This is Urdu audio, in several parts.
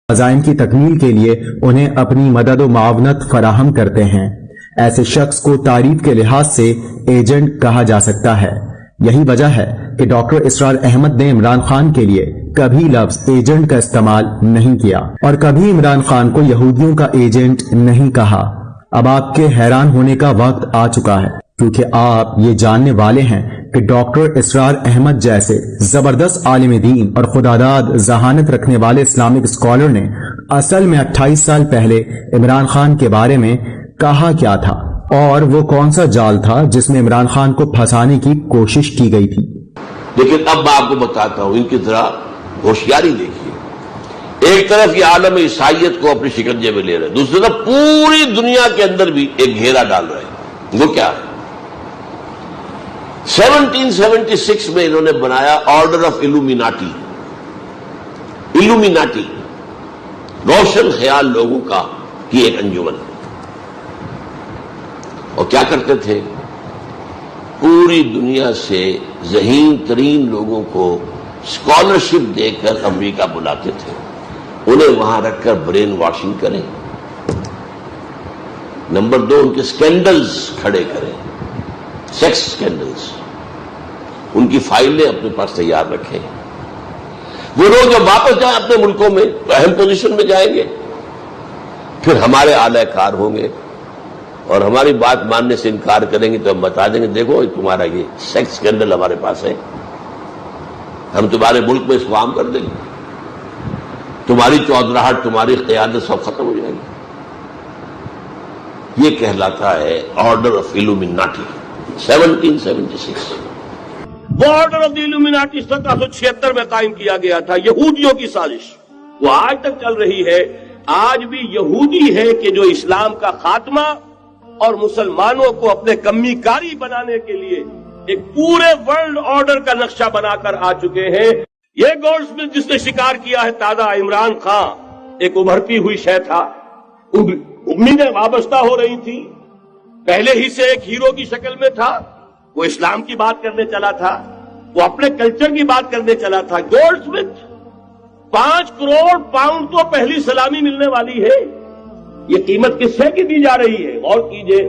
عزائم کی تکمیل کے لیے انہیں اپنی مدد و معاونت فراہم کرتے ہیں۔ ایسے شخص کو تعریف کے لحاظ سے ایجنٹ کہا جا سکتا ہے۔ یہی وجہ ہے کہ ڈاکٹر اسرار احمد نے عمران خان کے لیے کبھی لفظ ایجنٹ کا استعمال نہیں کیا اور کبھی عمران خان کو یہودیوں کا ایجنٹ نہیں کہا۔ اب آپ کے حیران ہونے کا وقت آ چکا ہے، کیونکہ آپ یہ جاننے والے ہیں کہ ڈاکٹر اسرار احمد جیسے زبردست عالم دین اور خداداد ذہانت رکھنے والے اسلامک اسکالر نے اصل میں 28 سال پہلے عمران خان کے بارے میں کہا کیا تھا، اور وہ کون سا جال تھا جس میں عمران خان کو پھنسانے کی کوشش کی گئی تھی۔ لیکن اب میں آپ کو بتاتا ہوں، ان کی ذرا ہوشیاری دیکھیے۔ ایک طرف یہ عالم عیسائیت کو اپنی شکنجے میں لے رہے، دوسری طرف پوری دنیا کے اندر بھی ایک گھیرا ڈال رہے ہیں۔ وہ کیا ہے؟ 1776 میں انہوں نے بنایا آرڈر آف ایلومیناٹی۔ ایلومیناٹی روشن خیال لوگوں کا کی ایک انجمن، اور کیا کرتے تھے؟ پوری دنیا سے ذہین ترین لوگوں کو اسکالرشپ دے کر امریکہ بلاتے تھے، انہیں وہاں رکھ کر برین واشنگ کریں۔ نمبر 2، ان کے سکینڈلز کھڑے کریں، سیکس سکینڈلز، ان کی فائلیں اپنے پاس تیار رکھیں۔ وہ لوگ جب واپس جائیں اپنے ملکوں میں تو اہم پوزیشن میں جائیں گے، پھر ہمارے اعلی کار ہوں گے اور ہماری بات ماننے سے انکار کریں گے تو ہم بتا دیں گے دیکھو تمہارا یہ سیکس سکینڈل ہمارے پاس ہے، ہم تمہارے ملک میں اس کو عام کر دیں گے، تمہاری چودراہٹ، تمہاری قیادت سب ختم ہو جائے گی۔ یہ کہلاتا ہے آرڈر آف ایلومیناٹی 1776۔ وہ آرڈر آف دی ایلومیناٹی 1776 میں قائم کیا گیا تھا، یہودیوں کی سازش، وہ آج تک چل رہی ہے۔ آج بھی یہودی ہے کہ جو اسلام کا خاتمہ اور مسلمانوں کو اپنے کمی کاری بنانے کے لیے ایک پورے ورلڈ آرڈر کا نقشہ بنا کر آ چکے ہیں۔ یہ گولڈ سمتھ جس نے شکار کیا ہے تازہ عمران خان ایک ابھرتی ہوئی شے تھا، امیدیں وابستہ ہو رہی تھی، پہلے ہی سے ایک ہیرو کی شکل میں تھا، وہ اسلام کی بات کرنے چلا تھا، وہ اپنے کلچر کی بات کرنے چلا تھا۔ گولڈ سمتھ 5 کروڑ پاؤنڈ تو پہلی سلامی ملنے والی ہے، یہ قیمت کس سے کی دی جا رہی ہے؟ غور کیجئے،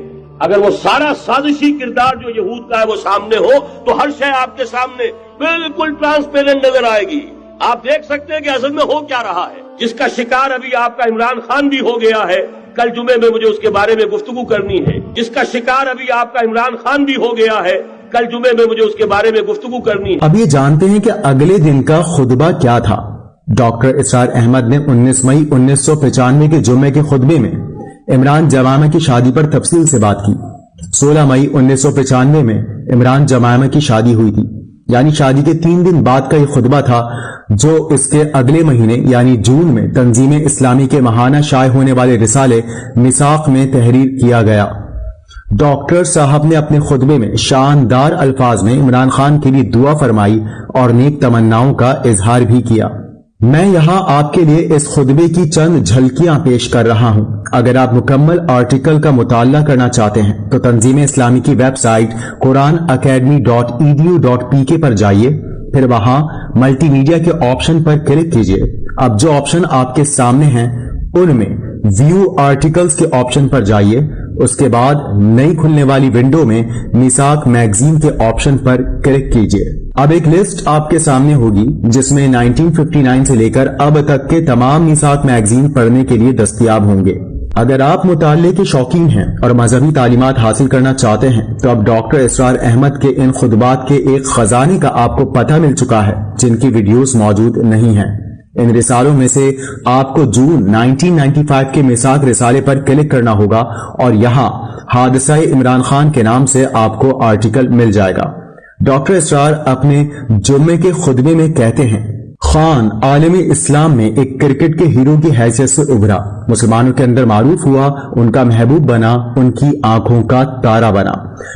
اگر وہ سارا سازشی کردار جو یہود کا ہے وہ سامنے ہو تو ہر شے آپ کے سامنے بالکل ٹرانسپیرنٹ نظر آئے گی، آپ دیکھ سکتے ہیں کہ اصل میں ہو کیا رہا ہے۔ جس کا شکار ابھی آپ کا عمران خان بھی ہو گیا ہے، کل جمعے میں مجھے اس کے بارے میں گفتگو کرنی ہے۔ جس کا شکار ابھی آپ کا عمران خان بھی ہو گیا ہے، کل جمعے میں مجھے اس کے بارے میں گفتگو کرنی ہے۔ اب یہ جانتے ہیں کہ اگلے دن کا خطبہ کیا تھا۔ ڈاکٹر اسرار احمد نے 19 مئی 1995 کے جمعے کے خطبے میں عمران جمامہ کی شادی پر تفصیل سے بات کی۔ 16 مئی 1995 میں عمران جمامہ کی شادی ہوئی تھی، یعنی شادی کے 3 دن بعد کا یہ خطبہ تھا جو اس کے اگلے مہینے یعنی جون میں تنظیم اسلامی کے ماہانہ شائع ہونے والے رسالے میثاق میں تحریر کیا گیا۔ ڈاکٹر صاحب نے اپنے خطبے میں شاندار الفاظ میں عمران خان کے لیے دعا فرمائی اور نیک تمناؤں کا اظہار بھی کیا۔ میں یہاں آپ کے لیے اس خطبے کی چند جھلکیاں پیش کر رہا ہوں۔ اگر آپ مکمل آرٹیکل کا مطالعہ کرنا چاہتے ہیں تو تنظیم اسلامی کی ویب سائٹ quranacademy.edu.pk پر جائیے، پھر وہاں ملٹی میڈیا کے آپشن پر کلک کیجئے۔ اب جو آپشن آپ کے سامنے ہیں ان میں ویو آرٹیکلز کے آپشن پر جائیے، اس کے بعد نئی کھلنے والی ونڈو میں میثاق میگزین کے آپشن پر کلک کیجئے۔ اب ایک لسٹ آپ کے سامنے ہوگی جس میں 1959 سے لے کر اب تک کے تمام میثاق میگزین پڑھنے کے لیے دستیاب ہوں گے۔ اگر آپ مطالعے کے شوقین ہیں اور مذہبی تعلیمات حاصل کرنا چاہتے ہیں تو اب ڈاکٹر اسرار احمد کے ان خطبات کے ایک خزانے کا آپ کو پتہ مل چکا ہے جن کی ویڈیوز موجود نہیں ہیں۔ ان رسالوں میں سے آپ کو جون 1995 کے میثاق رسالے پر کلک کرنا ہوگا اور یہاں حادثہ عمران خان کے نام سے آپ کو آرٹیکل مل جائے گا۔ ڈاکٹر اسرار اپنے جمعے کے خطبے میں کہتے ہیں، خان عالم اسلام میں ایک کرکٹ کے ہیرو کی حیثیت سے ابھرا، مسلمانوں کے اندر معروف ہوا، ان کا محبوب بنا، ان کی آنکھوں کا تارا بنا۔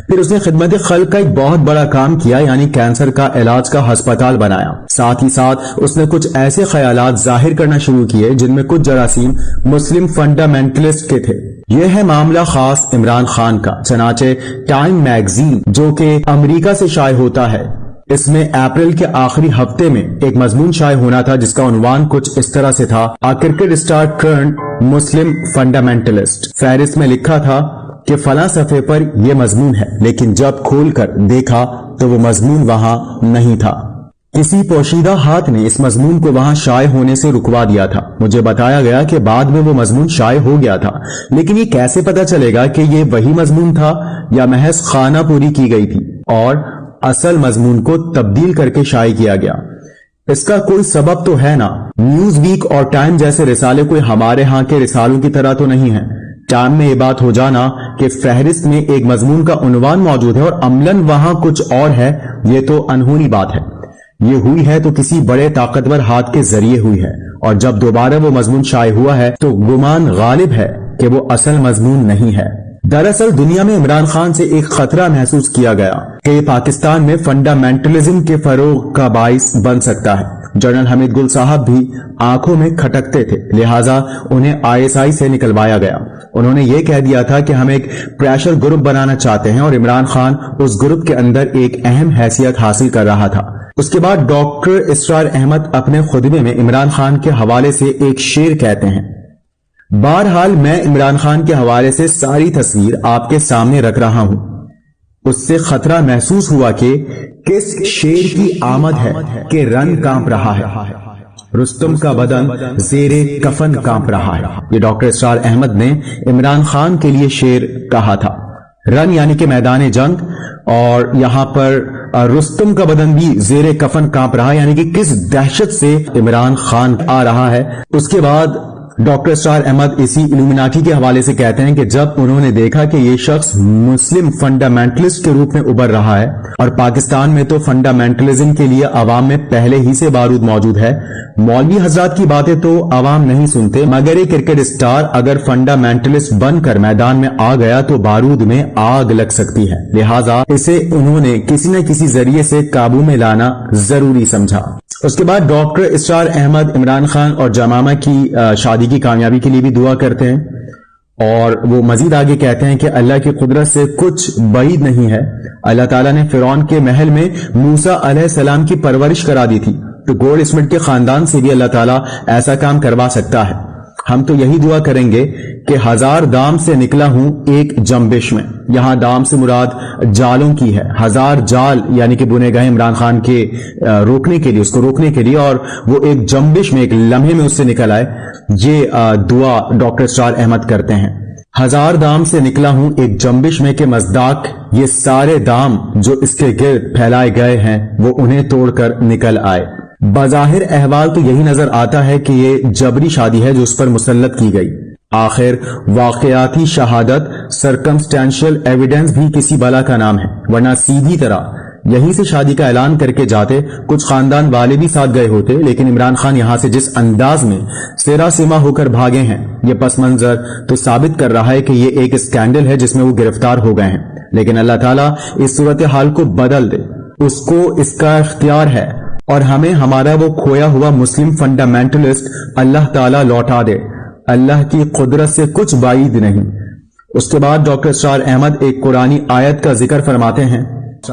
پھر اس نے خدمت خلق کا ایک بہت بڑا کام کیا، یعنی کینسر کا علاج کا ہسپتال بنایا۔ ساتھ ہی ساتھ اس نے کچھ ایسے خیالات ظاہر کرنا شروع کیے جن میں کچھ جراثیم مسلم فنڈامنٹلسٹ کے تھے۔ یہ ہے معاملہ خاص عمران خان کا۔ چنانچہ ٹائم میگزین جو کہ امریکہ سے شائع ہوتا ہے اس میں اپریل کے آخری ہفتے میں ایک مضمون شائع ہونا تھا جس کا عنوان کچھ اس طرح سے تھا: کرکٹ اسٹار ٹرنڈ مسلم فنڈامنٹلسٹ۔ فہرست میں لکھا تھا کہ فلاں صفحے پر یہ مضمون ہے، لیکن جب کھول کر دیکھا تو وہ مضمون وہاں نہیں تھا۔ کسی پوشیدہ ہاتھ نے اس مضمون کو وہاں شائع ہونے سے رکوا دیا تھا۔ مجھے بتایا گیا کہ بعد میں وہ مضمون شائع ہو گیا تھا، لیکن یہ کیسے پتا چلے گا کہ یہ وہی مضمون تھا یا محض خانہ پوری کی گئی تھی اور اصل مضمون کو تبدیل کر کے شائع کیا گیا؟ اس کا کوئی سبب تو ہے نا۔ نیوز ویک اور ٹائم جیسے رسالے کوئی ہمارے ہاں کے رسالوں کی طرح تو نہیں ہیں۔ ٹائم میں یہ بات ہو جانا کہ فہرست میں ایک مضمون کا عنوان موجود ہے اور عملاً وہاں کچھ اور ہے، یہ تو انہونی بات ہے۔ یہ ہوئی ہے تو کسی بڑے طاقتور ہاتھ کے ذریعے ہوئی ہے، اور جب دوبارہ وہ مضمون شائع ہوا ہے تو گمان غالب ہے کہ وہ اصل مضمون نہیں ہے۔ دراصل دنیا میں عمران خان سے ایک خطرہ محسوس کیا گیا کہ یہ پاکستان میں فنڈامنٹلزم کے فروغ کا باعث بن سکتا ہے۔ جنرل حمید گل صاحب بھی آنکھوں میں کھٹکتے تھے، لہٰذا انہیں ISI سے نکلوایا گیا۔ انہوں نے یہ کہہ دیا تھا کہ ہم ایک پریشر گروپ بنانا چاہتے ہیں، اور عمران خان اس گروپ کے اندر ایک اہم حیثیت حاصل کر رہا تھا۔ اس کے بعد ڈاکٹر اسرار احمد اپنے خطبے میں عمران خان کے حوالے سے ایک شعر کہتے ہیں: بہرحال میں عمران خان کے حوالے سے ساری تصویر آپ کے سامنے رکھ رہا ہوں۔ اس سے خطرہ محسوس ہوا کہ کس شیر کی آمد ہے کہ رن کانپ رہا ہے، رستم کا بدن زیر کفن کانپ رہا ہے۔ یہ ڈاکٹر اسرار احمد نے عمران خان کے لیے شعر کہا تھا۔ رن یعنی کہ میدان جنگ، اور یہاں پر رستم کا بدن بھی زیر کفن کانپ رہا ہے، یعنی کہ کس دہشت سے عمران خان آ رہا ہے۔ اس کے بعد ڈاکٹر اسرار احمد اسی الومناٹی کے حوالے سے کہتے ہیں کہ جب انہوں نے دیکھا کہ یہ شخص مسلم فنڈامنٹلسٹ کے روپ میں ابھر رہا ہے، اور پاکستان میں تو فنڈامنٹلزم کے لیے عوام میں پہلے ہی سے بارود موجود ہے، مولوی حضرات کی باتیں تو عوام نہیں سنتے، مگر ایک کرکٹ اسٹار اگر فنڈامنٹلسٹ بن کر میدان میں آ گیا تو بارود میں آگ لگ سکتی ہے، لہٰذا اسے انہوں نے کسی نہ کسی ذریعے سے قابو میں لانا ضروری سمجھا۔ اس کے بعد ڈاکٹر اسرار احمد عمران خان اور جمامہ کی شادی کی کامیابی کے لیے بھی دعا کرتے ہیں، اور وہ مزید آگے کہتے ہیں کہ اللہ کی قدرت سے کچھ بعید نہیں ہے۔ اللہ تعالیٰ نے فرعون کے محل میں موسیٰ علیہ السلام کی پرورش کرا دی تھی، تو گولڈ اسمتھ کے خاندان سے بھی اللہ تعالیٰ ایسا کام کروا سکتا ہے۔ ہم تو یہی دعا کریں گے کہ 1000 دام سے نکلا ہوں ایک جنبش میں۔ یہاں دام سے مراد جالوں کی ہے، 1000 جال یعنی کہ بنے گئے عمران خان کے روکنے کے لیے، اس کو روکنے کے لیے، اور وہ ایک جنبش میں، ایک لمحے میں اس سے نکل آئے۔ یہ دعا ڈاکٹر اسرار احمد کرتے ہیں۔ 1000 دام سے نکلا ہوں ایک جنبش میں کے مصداق یہ سارے دام جو اس کے گرد پھیلائے گئے ہیں وہ انہیں توڑ کر نکل آئے۔ بظاہر احوال تو یہی نظر آتا ہے کہ یہ جبری شادی ہے جو اس پر مسلط کی گئی۔ آخر واقعاتی شہادت، سرکمسٹینشل ایویڈنس بھی کسی بلا کا نام ہے، ورنہ سیدھی طرح یہیں سے شادی کا اعلان کر کے جاتے، کچھ خاندان والے بھی ساتھ گئے ہوتے، لیکن عمران خان یہاں سے جس انداز میں سیرا سیما ہو کر بھاگے ہیں، یہ پس منظر تو ثابت کر رہا ہے کہ یہ ایک اسکینڈل ہے جس میں وہ گرفتار ہو گئے ہیں۔ لیکن اللہ تعالیٰ اس صورتحال کو بدل دے، اس کو اس کا اختیار ہے، اور ہمیں ہمارا وہ کھویا ہوا مسلم فنڈامنٹلسٹ اللہ تعالیٰ لوٹا دے۔ اللہ کی قدرت سے کچھ بعید نہیں۔ اس کے بعد ڈاکٹر اسرار احمد ایک قرآنی آیت کا ذکر فرماتے ہیں،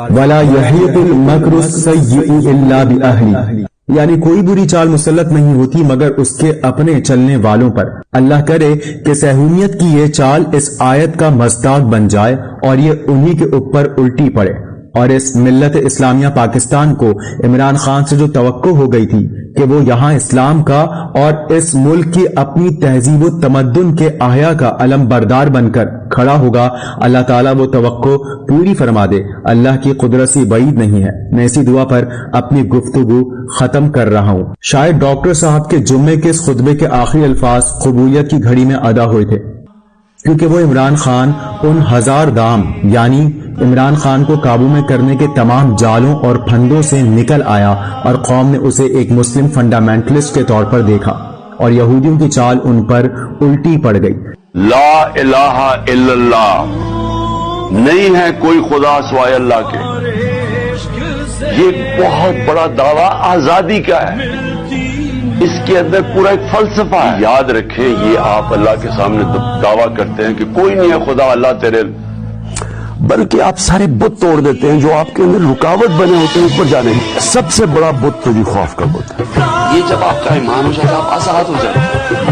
وَلَا يَحِيطُ الْمَكْرُ السَّيِّئُ إِلَّا بِأَهْلِهِ، یعنی کوئی بری چال مسلط نہیں ہوتی مگر اس کے اپنے چلنے والوں پر۔ اللہ کرے کہ سہولیت کی یہ چال اس آیت کا مصداق بن جائے اور یہ انہی کے اوپر الٹی پڑے، اور اس ملت اسلامیہ پاکستان کو عمران خان سے جو توقع ہو گئی تھی کہ وہ یہاں اسلام کا اور اس ملک کی اپنی تہذیب و تمدن کے احیاء کا علم بردار بن کر کھڑا ہوگا، اللہ تعالیٰ وہ توقع پوری فرما دے۔ اللہ کی قدرت سے بعید نہیں ہے۔ میں اسی دعا پر اپنی گفتگو ختم کر رہا ہوں۔ شاید ڈاکٹر صاحب کے جمعے کے اس خطبے کے آخری الفاظ قبولیت کی گھڑی میں ادا ہوئے تھے، کیونکہ وہ عمران خان ان 1000 دام یعنی عمران خان کو قابو میں کرنے کے تمام جالوں اور پھندوں سے نکل آیا، اور قوم نے اسے ایک مسلم فنڈامنٹلسٹ کے طور پر دیکھا، اور یہودیوں کی چال ان پر الٹی پڑ گئی۔ لا الہ الا اللہ، نہیں ہے کوئی خدا سوائے اللہ کے۔ یہ بہت بڑا دعویٰ آزادی کا ہے، اس کے اندر پورا ایک فلسفہ ہے۔ یاد رکھیں، یہ آپ اللہ کے سامنے دعویٰ کرتے ہیں کہ کوئی نہیں ہے خدا، اللہ تیرے بلکہ آپ سارے بت توڑ دیتے ہیں جو آپ کے اندر رکاوٹ بنے ہوتے ہیں اوپر جانے کی. سب سے بڑا بت تو جی خوف کا بت ہے. یہ جب آپ کا ایمان ہو جائے گا آپ آزاد ہو جائیں گے.